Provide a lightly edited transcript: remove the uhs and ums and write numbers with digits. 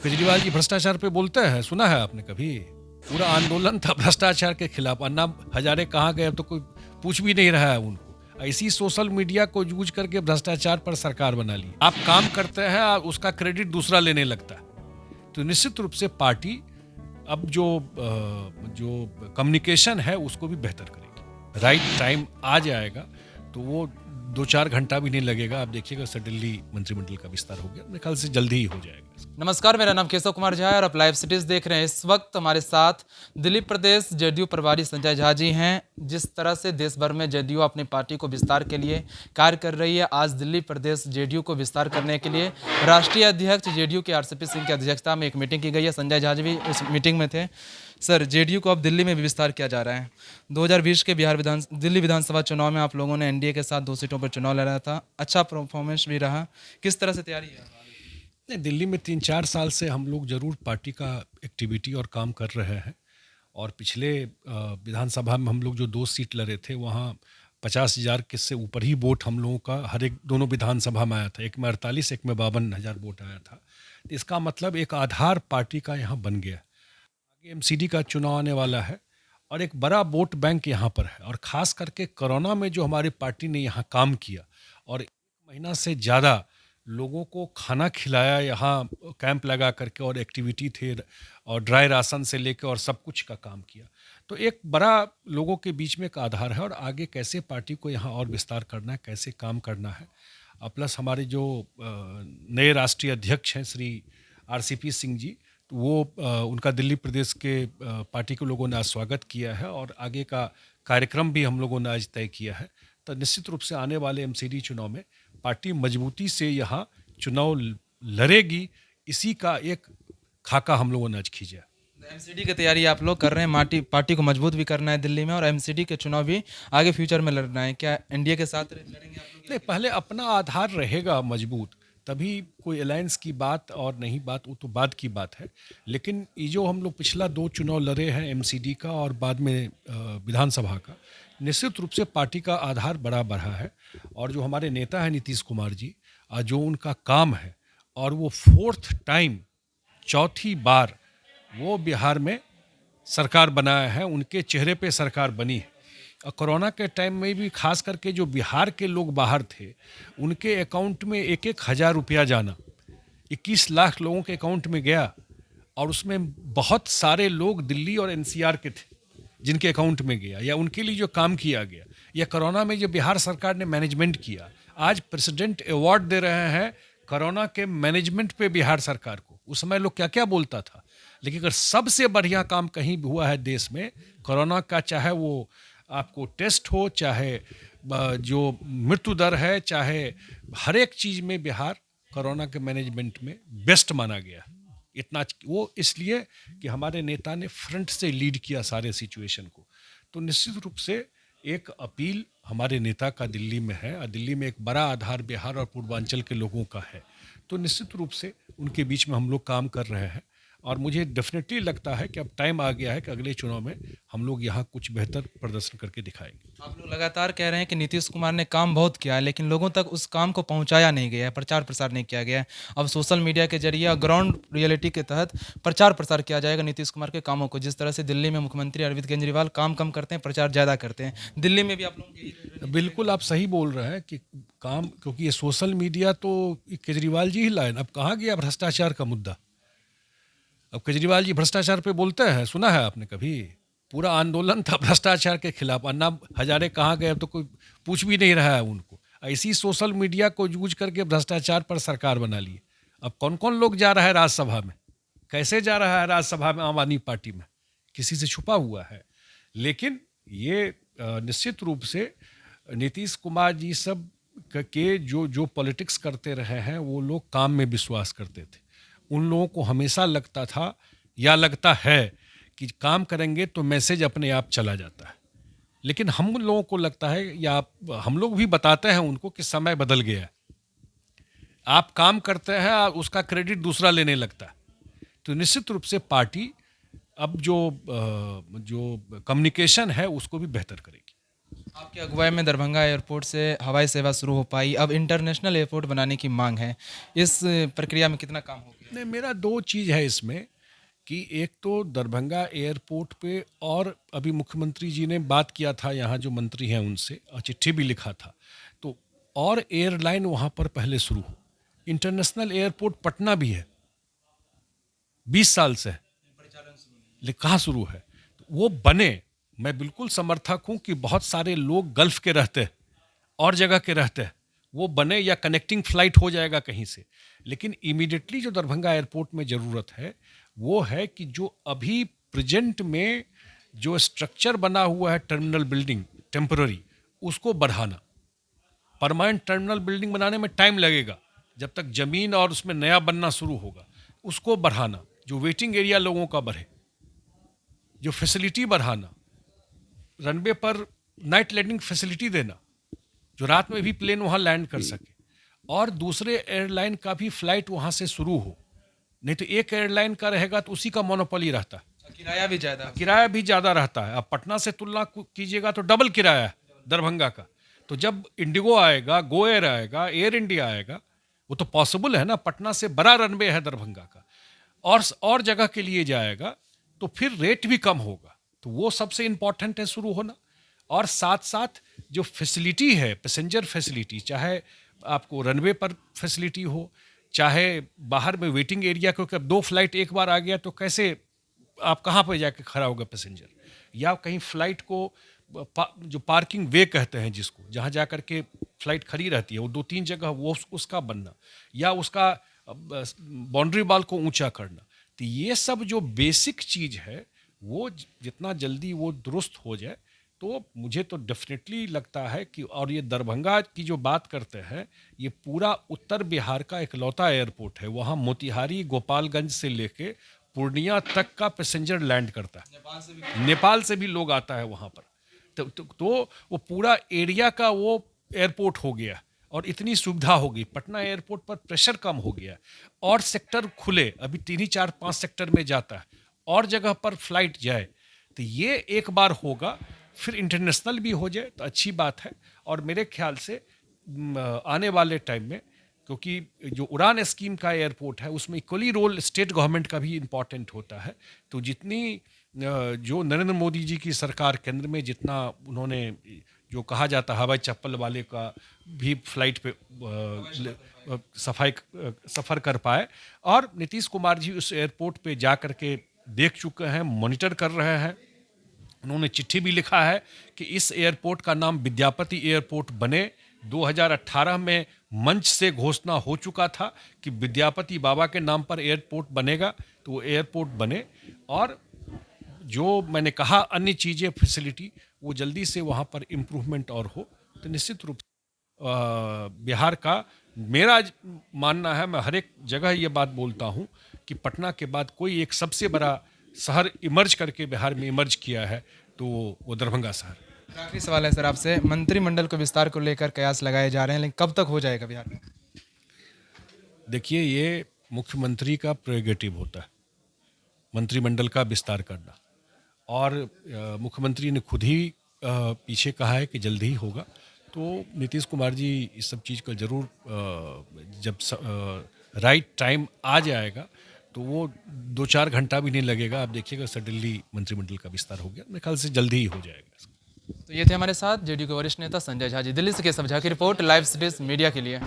केजरीवाल जी भ्रष्टाचार पे बोलते हैं, सुना है आपने कभी? पूरा आंदोलन था भ्रष्टाचार के खिलाफ। अन्ना हजारे कहाँ गए, अब तो कोई पूछ भी नहीं रहा है उनको। ऐसी सोशल मीडिया को यूज करके भ्रष्टाचार पर सरकार बना ली। आप काम करते हैं और उसका क्रेडिट दूसरा लेने लगता है। तो निश्चित रूप से पार्टी अब जो कम्युनिकेशन है उसको भी बेहतर करेगी। राइट टाइम आ जाएगा तो वो 2-4 घंटा भी नहीं लगेगा। आप देखिएगा सडनली मंत्रिमंडल का विस्तार हो गया। मेरे ख्याल से जल्दी ही हो जाएगा। नमस्कार, मेरा नाम केशव कुमार झा है और आप लाइव सिटीज देख रहे हैं। इस वक्त हमारे साथ दिल्ली प्रदेश जेडीयू प्रभारी संजय झा जी हैं। जिस तरह से देश भर में जेडीयू अपनी पार्टी को विस्तार के लिए कार्य कर रही है, आज दिल्ली प्रदेश जेडीयू को विस्तार करने के लिए राष्ट्रीय अध्यक्ष जेडीयू के आरसीपी सिंह की अध्यक्षता में एक मीटिंग की गई है। संजय झा जी भी उस मीटिंग में थे। सर, जेडीयू को अब दिल्ली में भी विस्तार किया जा रहा है। 2020 के दिल्ली विधानसभा चुनाव में आप लोगों ने एनडीए के साथ 2 सीटों पर चुनाव लड़ा था, अच्छा परफॉर्मेंस भी रहा। किस तरह से तैयारी है? नहीं, दिल्ली में 3-4 साल से हम लोग जरूर पार्टी का एक्टिविटी और काम कर रहे हैं। और पिछले विधानसभा में हम लोग जो 2 सीट लड़े थे वहाँ 50,000 के से ऊपर ही वोट हम लोगों का हर एक दोनों विधानसभा में आया था। एक में 48, एक में 52,000 वोट आया था। तो इसका मतलब एक आधार पार्टी का यहाँ बन गया। आगे एमसीडी का चुनाव आने वाला है और एक बड़ा वोट बैंक यहाँ पर है। और ख़ास करके कोरोना में जो हमारी पार्टी ने यहाँ काम किया और 1 महीना से ज़्यादा लोगों को खाना खिलाया, यहाँ कैंप लगा करके, और एक्टिविटी थे और ड्राई राशन से लेकर और सब कुछ का काम किया। तो एक बड़ा लोगों के बीच में एक आधार है। और आगे कैसे पार्टी को यहाँ और विस्तार करना है, कैसे काम करना है। प्लस हमारे जो नए राष्ट्रीय अध्यक्ष हैं श्री आरसीपी सिंह जी, तो वो उनका दिल्ली प्रदेश के पार्टी के लोगों ने आज स्वागत किया है और आगे का कार्यक्रम भी हम लोगों ने आज तय किया है। तो निश्चित रूप से आने वाले एमसीडी चुनाव में पार्टी मजबूती से यहाँ चुनाव लड़ेगी। इसी का एक खाका हम लोगों ने आज खींचा। एमसीडी की तैयारी आप लोग कर रहे हैं, पार्टी को मजबूत भी करना है दिल्ली में, और एमसीडी के चुनाव भी आगे फ्यूचर में लड़ना है। क्या एनडीए के साथ लड़ेंगे आप लोग? नहीं, पहले अपना आधार रहेगा मजबूत, तभी कोई अलायंस की बात और नहीं बात, वो तो बाद की बात है। लेकिन ये जो हम लोग पिछला 2 चुनाव लड़े हैं एमसीडी का और बाद में विधानसभा का, निश्चित रूप से पार्टी का आधार बड़ा बढ़ा है। और जो हमारे नेता हैं नीतीश कुमार जी, जो उनका काम है, और वो 4th टाइम, 4थी बार वो बिहार में सरकार बनाया है, उनके चेहरे पे सरकार बनी है। और कोरोना के टाइम में भी खास करके जो बिहार के लोग बाहर थे, उनके अकाउंट में 1-1 हज़ार रुपया जाना, 21 लाख लोगों के अकाउंट में गया। और उसमें बहुत सारे लोग दिल्ली और एनसीआर के थे जिनके अकाउंट में गया, या उनके लिए जो काम किया गया, या कोरोना में जो बिहार सरकार ने मैनेजमेंट किया। आज प्रेसिडेंट अवार्ड दे रहे हैं कोरोना के मैनेजमेंट पे बिहार सरकार को। उस समय लोग क्या क्या बोलता था, लेकिन अगर सबसे बढ़िया काम कहीं भी हुआ है देश में कोरोना का, चाहे वो आपको टेस्ट हो, चाहे जो मृत्यु दर है, चाहे हर एक चीज़ में बिहार कोरोना के मैनेजमेंट में बेस्ट माना गया। इतना वो इसलिए कि हमारे नेता ने फ्रंट से लीड किया सारे सिचुएशन को। तो निश्चित रूप से एक अपील हमारे नेता का दिल्ली में है, और दिल्ली में एक बड़ा आधार बिहार और पूर्वांचल के लोगों का है। तो निश्चित रूप से उनके बीच में हम लोग काम कर रहे हैं। और मुझे डेफिनेटली लगता है कि अब टाइम आ गया है कि अगले चुनाव में हम लोग यहाँ कुछ बेहतर प्रदर्शन करके दिखाएंगे। आप लोग लगातार कह रहे हैं कि नीतीश कुमार ने काम बहुत किया है, लेकिन लोगों तक उस काम को पहुंचाया नहीं गया है, प्रचार प्रसार नहीं किया गया है। अब सोशल मीडिया के जरिए और ग्राउंड रियलिटी के तहत प्रचार प्रसार किया जाएगा नीतीश कुमार के कामों को। जिस तरह से दिल्ली में मुख्यमंत्री अरविंद केजरीवाल काम कम करते हैं, प्रचार ज़्यादा करते हैं, दिल्ली में भी आप लोग बिल्कुल आप सही बोल रहे हैं कि काम, क्योंकि ये सोशल मीडिया तो केजरीवाल जी ही लाए। अब कहाँ गया भ्रष्टाचार का मुद्दा? अब केजरीवाल जी भ्रष्टाचार पे बोलते हैं, सुना है आपने कभी? पूरा आंदोलन था भ्रष्टाचार के खिलाफ। अन्ना हजारे कहाँ गए, अब तो कोई पूछ भी नहीं रहा है उनको। ऐसी सोशल मीडिया को यूज करके भ्रष्टाचार पर सरकार बना ली। अब कौन कौन लोग जा रहा है राज्यसभा में, कैसे जा रहा है राज्यसभा में आम आदमी पार्टी में, किसी से छुपा हुआ है। लेकिन ये निश्चित रूप से नीतीश कुमार जी सब के जो पॉलिटिक्स करते रहे हैं, वो लोग काम में विश्वास करते थे। उन लोगों को हमेशा लगता था या लगता है कि काम करेंगे तो मैसेज अपने आप चला जाता है। लेकिन हम लोगों को लगता है, या हम लोग भी बताते हैं उनको, कि समय बदल गया है। आप काम करते हैं, उसका क्रेडिट दूसरा लेने लगता है। तो निश्चित रूप से पार्टी अब जो कम्युनिकेशन है उसको भी बेहतर करेगी। आपकी अगुवाई में दरभंगा एयरपोर्ट से हवाई सेवा शुरू हो पाई, अब इंटरनेशनल एयरपोर्ट बनाने की मांग है। इस प्रक्रिया में कितना काम हो गया? नहीं, मेरा दो चीज़ है इसमें कि एक तो दरभंगा एयरपोर्ट पे, और अभी मुख्यमंत्री जी ने बात किया था यहाँ जो मंत्री हैं उनसे, और चिट्ठी भी लिखा था, तो और एयरलाइन वहाँ पर पहले शुरू हो। इंटरनेशनल एयरपोर्ट पटना भी है, 20 साल से है, लेकिन कहाँ शुरू है? तो वो बने। मैं बिल्कुल समर्थक हूँ कि बहुत सारे लोग गल्फ के रहते हैं और जगह के रहते हैं, वो बने, या कनेक्टिंग फ्लाइट हो जाएगा कहीं से। लेकिन इमीडिएटली जो दरभंगा एयरपोर्ट में ज़रूरत है वो है कि जो अभी प्रेजेंट में जो स्ट्रक्चर बना हुआ है टर्मिनल बिल्डिंग टेम्पररी, उसको बढ़ाना। परमानेंट टर्मिनल बिल्डिंग बनाने में टाइम लगेगा, जब तक ज़मीन और उसमें नया बनना शुरू होगा। उसको बढ़ाना, जो वेटिंग एरिया लोगों का बढ़े, जो फैसिलिटी बढ़ाना, रनवे पर नाइट लैंडिंग फैसिलिटी देना, जो रात में भी प्लेन वहाँ लैंड कर सके, और दूसरे एयरलाइन का भी फ्लाइट वहाँ से शुरू हो। नहीं तो एक एयरलाइन का रहेगा तो उसी का मोनोपोली रहता है, किराया भी ज़्यादा। किराया भी ज़्यादा रहता है। अब पटना से तुलना कीजिएगा तो डबल किराया है दरभंगा का। तो जब इंडिगो आएगा, गो एयर आएगा, एयर इंडिया आएगा, वो तो पॉसिबल है ना। पटना से बड़ा रनवे है दरभंगा का, और जगह के लिए जाएगा तो फिर रेट भी कम होगा। तो वो सबसे इम्पॉर्टेंट है शुरू होना। और साथ साथ जो फैसिलिटी है, पैसेंजर फैसिलिटी, चाहे आपको रनवे पर फैसिलिटी हो, चाहे बाहर में वेटिंग एरिया, क्योंकि अब 2 फ्लाइट एक बार आ गया तो कैसे आप कहाँ पर जाके खड़ा होगा पैसेंजर, या कहीं फ्लाइट को जो पार्किंग वे कहते हैं जिसको, जहाँ जा कर के फ्लाइट खड़ी रहती है, वो 2-3 जगह वो उसका बनना, या उसका बाउंड्री वॉल को ऊंचा करना। तो ये सब जो बेसिक चीज़ है वो जितना जल्दी वो दुरुस्त हो जाए तो मुझे तो डेफिनेटली लगता है कि, और ये दरभंगा की जो बात करते हैं, ये पूरा उत्तर बिहार का इकलौता एयरपोर्ट है। वहाँ मोतिहारी, गोपालगंज से लेके पूर्णिया तक का पैसेंजर लैंड करता है। नेपाल से भी लोग आता है वहाँ पर। तो वो पूरा एरिया का वो एयरपोर्ट हो गया, और इतनी सुविधा हो गई। पटना एयरपोर्ट पर प्रेशर कम हो गया, और सेक्टर खुले, अभी 3 ही 4-5 सेक्टर में जाता है, और जगह पर फ्लाइट जाए। तो ये एक बार होगा, फिर इंटरनेशनल भी हो जाए तो अच्छी बात है। और मेरे ख्याल से आने वाले टाइम में, क्योंकि जो उड़ान स्कीम का एयरपोर्ट है उसमें इक्वली रोल स्टेट गवर्नमेंट का भी इम्पॉर्टेंट होता है। तो जितनी जो नरेंद्र मोदी जी की सरकार केंद्र में, जितना उन्होंने जो कहा जाता है हवाई चप्पल वाले का भी फ्लाइट पे सफ़र कर पाए, और नीतीश कुमार जी उस एयरपोर्ट पे जा कर के देख चुके हैं, मॉनिटर कर रहे हैं। उन्होंने चिट्ठी भी लिखा है कि इस एयरपोर्ट का नाम विद्यापति एयरपोर्ट बने। 2018 में मंच से घोषणा हो चुका था कि विद्यापति बाबा के नाम पर एयरपोर्ट बनेगा, तो वो एयरपोर्ट बने। और जो मैंने कहा अन्य चीज़ें, फैसिलिटी, वो जल्दी से वहाँ पर इम्प्रूवमेंट और हो तो निश्चित रूप से बिहार का, मेरा मानना है, मैं हर एक जगह ये बात बोलता हूँ कि पटना के बाद कोई एक सबसे बड़ा शहर इमर्ज करके बिहार में इमर्ज किया है तो वो दरभंगा शहर। आखिरी सवाल है सर आपसे, मंत्रिमंडल को विस्तार को लेकर कयास लगाए जा रहे हैं, लेकिन कब तक हो जाएगा बिहार में? देखिए, ये मुख्यमंत्री का प्रेरोगेटिव होता है मंत्रिमंडल का विस्तार करना, और मुख्यमंत्री ने खुद ही पीछे कहा है कि जल्दी ही होगा। तो नीतीश कुमार जी इस सब चीज़ का ज़रूर, जब राइट टाइम आ जाएगा तो वो 2-4 घंटा भी नहीं लगेगा, आप देखिएगा सडनली मंत्रिमंडल का विस्तार हो गया। मेरे ख्याल से जल्दी ही हो जाएगा। तो ये थे हमारे साथ जेडीयू के वरिष्ठ नेता संजय झा जी। दिल्ली से केशव झा की रिपोर्ट, लाइव सिटीज मीडिया के लिए।